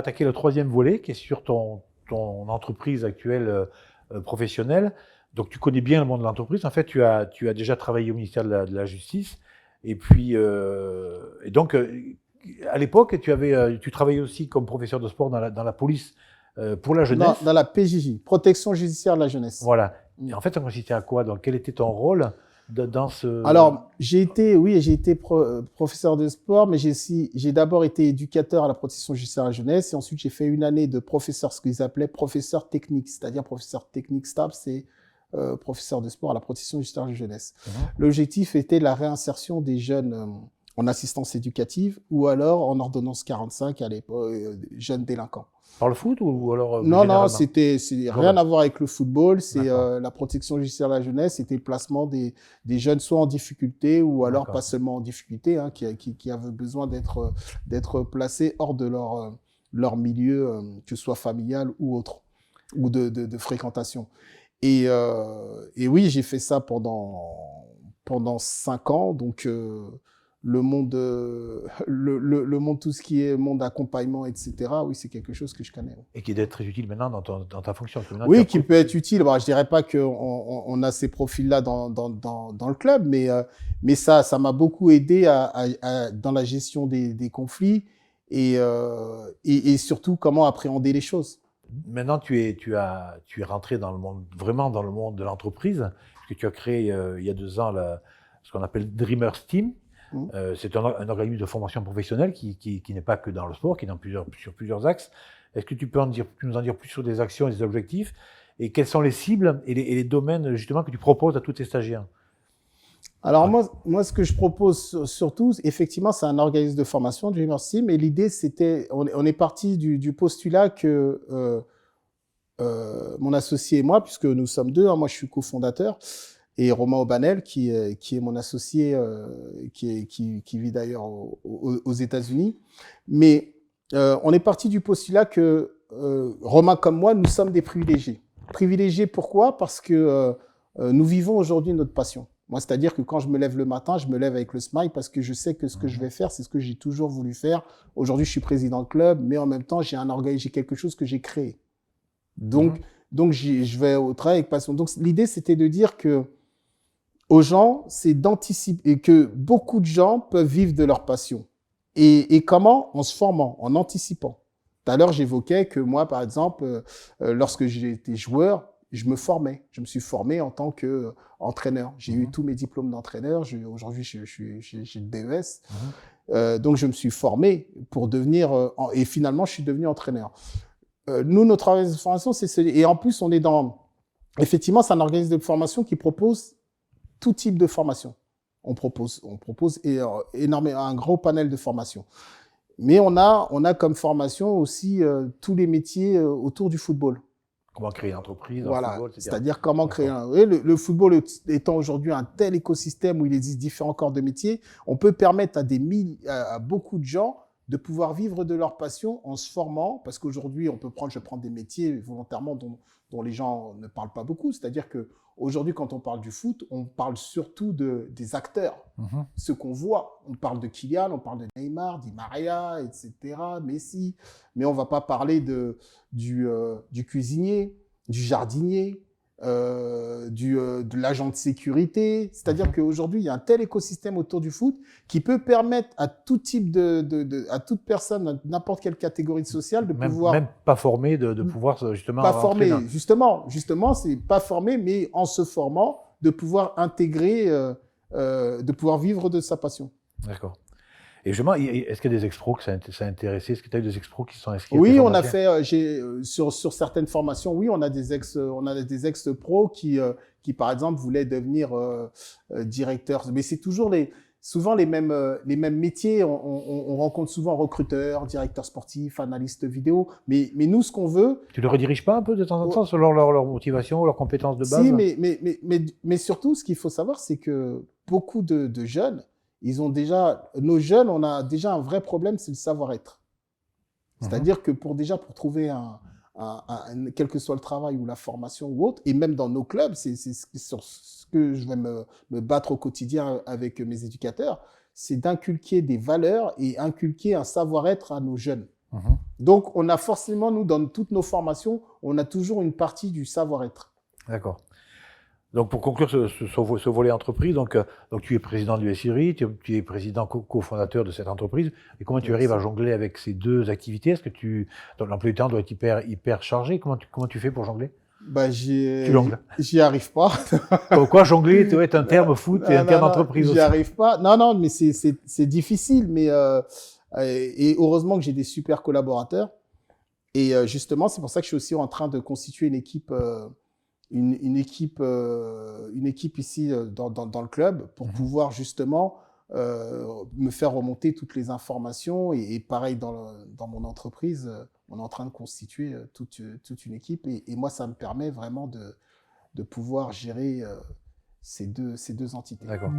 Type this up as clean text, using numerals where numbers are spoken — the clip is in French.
attaquer le troisième volet, qui est sur ton entreprise actuelle professionnelle. Donc, tu connais bien le monde de l'entreprise. En fait, tu as déjà travaillé au ministère de la Justice. Et puis, et donc, à l'époque, tu travaillais aussi comme professeur de sport dans la police pour la jeunesse. Dans la PJJ, Protection judiciaire de la jeunesse. Voilà. Et en fait, ça consistait à quoi? Donc, quel était ton rôle dans ce... Alors, j'ai été professeur de sport, mais j'ai d'abord été éducateur à la protection judiciaire de la jeunesse, et ensuite j'ai fait une année de professeur, ce qu'ils appelaient professeur technique, c'est-à-dire professeur technique stable, c'est professeur de sport à la protection judiciaire de la jeunesse. L'objectif était la réinsertion des jeunes en assistance éducative ou alors en ordonnance 45 à l'époque, jeunes délinquants. Par le foot ou alors Non, c'est rien à voir avec le football. C'est la protection judiciaire de la jeunesse. C'était le placement des jeunes soit en difficulté ou alors pas seulement en difficulté, hein, qui avaient besoin d'être placés hors de leur milieu, que ce soit familial ou autre, ou de fréquentation. Et oui, j'ai fait ça pendant 5 ans. Donc le monde, tout ce qui est monde d'accompagnement, etc., oui, c'est quelque chose que je connais. Et qui doit être très utile maintenant dans ta fonction. Oui, qui peut être utile. Bon, je dirais pas qu'on a ces profils-là dans le club, mais ça m'a beaucoup aidé dans la gestion des conflits et surtout comment appréhender les choses. Maintenant, tu es rentré vraiment dans le monde de l'entreprise, puisque tu as créé il y a 2 ans ce qu'on appelle Dreamers Team. C'est un organisme de formation professionnelle qui n'est pas que dans le sport, qui est sur plusieurs axes. Est-ce que tu peux nous en dire plus sur des actions et des objectifs, et quelles sont les cibles et les domaines justement que tu proposes à tous tes stagiaires? Alors moi, ce que je propose surtout, effectivement, c'est un organisme de formation, Dreamers Team, et l'idée c'était, on est parti du postulat que mon associé et moi, puisque nous sommes 2, hein, moi je suis cofondateur, et Romain Aubanel, qui est mon associé, qui vit d'ailleurs aux États-Unis. Mais on est parti du postulat que Romain comme moi, nous sommes des privilégiés. Privilégiés pourquoi? Parce que nous vivons aujourd'hui notre passion. Moi, c'est-à-dire que quand je me lève le matin, je me lève avec le smile parce que je sais que ce que je vais faire, c'est ce que j'ai toujours voulu faire. Aujourd'hui, je suis président de club, mais en même temps, j'ai quelque chose que j'ai créé. Donc je vais au travail avec passion. Donc, l'idée, c'était de dire que aux gens, c'est d'anticiper, et que beaucoup de gens peuvent vivre de leur passion. Et comment? En se formant, en anticipant. Tout à l'heure, j'évoquais que moi, par exemple, lorsque j'étais joueur, je me formais. Je me suis formé en tant qu'entraîneur. J'ai eu tous mes diplômes d'entraîneur. Aujourd'hui, j'ai le DES. Donc, je me suis formé pour devenir... et finalement, je suis devenu entraîneur. Nous, notre organisme de formation, c'est... Et en plus, on est dans... Effectivement, c'est un organisme de formation qui propose tout type de formation. On propose énormément, un gros panel de formation. Mais on a comme formation aussi tous les métiers autour du football. Comment créer une entreprise, voilà, football, etc. C'est-à-dire comment créer le football étant aujourd'hui un tel écosystème où il existe différents corps de métiers, on peut permettre à beaucoup de gens de pouvoir vivre de leur passion en se formant, parce qu'aujourd'hui, je prends des métiers volontairement dont les gens ne parlent pas beaucoup, c'est-à-dire que aujourd'hui, quand on parle du foot, on parle surtout des acteurs, ce qu'on voit. On parle de Kylian, on parle de Neymar, Di Maria, etc., Messi, mais on ne va pas parler du cuisinier, du jardinier, de l'agent de sécurité. C'est-à-dire qu'aujourd'hui, il y a un tel écosystème autour du foot qui peut permettre à tout type à toute personne, n'importe quelle catégorie sociale, de pouvoir... Même pas formé, de pouvoir justement... Pas formé, justement, c'est pas formé, mais en se formant, de pouvoir intégrer, de pouvoir vivre de sa passion. D'accord. Et justement, est-ce qu'il y a des expros que ça a intéressé? Est-ce que tu as eu des expros qui sont inscrits? Oui, on a fait, sur certaines formations, oui, on a des ex-pros qui, par exemple, voulaient devenir directeurs. Mais c'est toujours souvent les mêmes métiers. On rencontre souvent recruteurs, directeurs sportifs, analystes vidéo. Mais nous, ce qu'on veut... Tu ne les rediriges pas un peu de temps en temps selon leur motivation, leurs compétences de base? Si, mais surtout, ce qu'il faut savoir, c'est que beaucoup de jeunes, nos jeunes, on a déjà un vrai problème, c'est le savoir-être. C'est-à-dire que pour trouver quel que soit le travail ou la formation ou autre, et même dans nos clubs, c'est sur ce que je vais me battre au quotidien avec mes éducateurs, c'est d'inculquer des valeurs et inculquer un savoir-être à nos jeunes. Donc, on a forcément, nous, dans toutes nos formations, on a toujours une partie du savoir-être. D'accord. Donc, pour conclure ce volet entreprise, donc tu es président de l'USIRI, tu es président cofondateur de cette entreprise. Et comment tu arrives à jongler avec ces deux activités? Est-ce que ton emploi du temps doit être hyper chargé? Comment tu fais pour jongler? Tu jongles? J'y arrive pas. Quoi, jongler doit être un terme foot et un terme d'entreprise aussi. J'y arrive pas. Non, mais c'est difficile. Mais et heureusement que j'ai des super collaborateurs. Et justement, c'est pour ça que je suis aussi en train de constituer une équipe. Une équipe ici dans le club pour pouvoir justement me faire remonter toutes les informations et pareil dans mon entreprise, on est en train de constituer toute une équipe et moi ça me permet vraiment de pouvoir gérer ces deux entités. D'accord.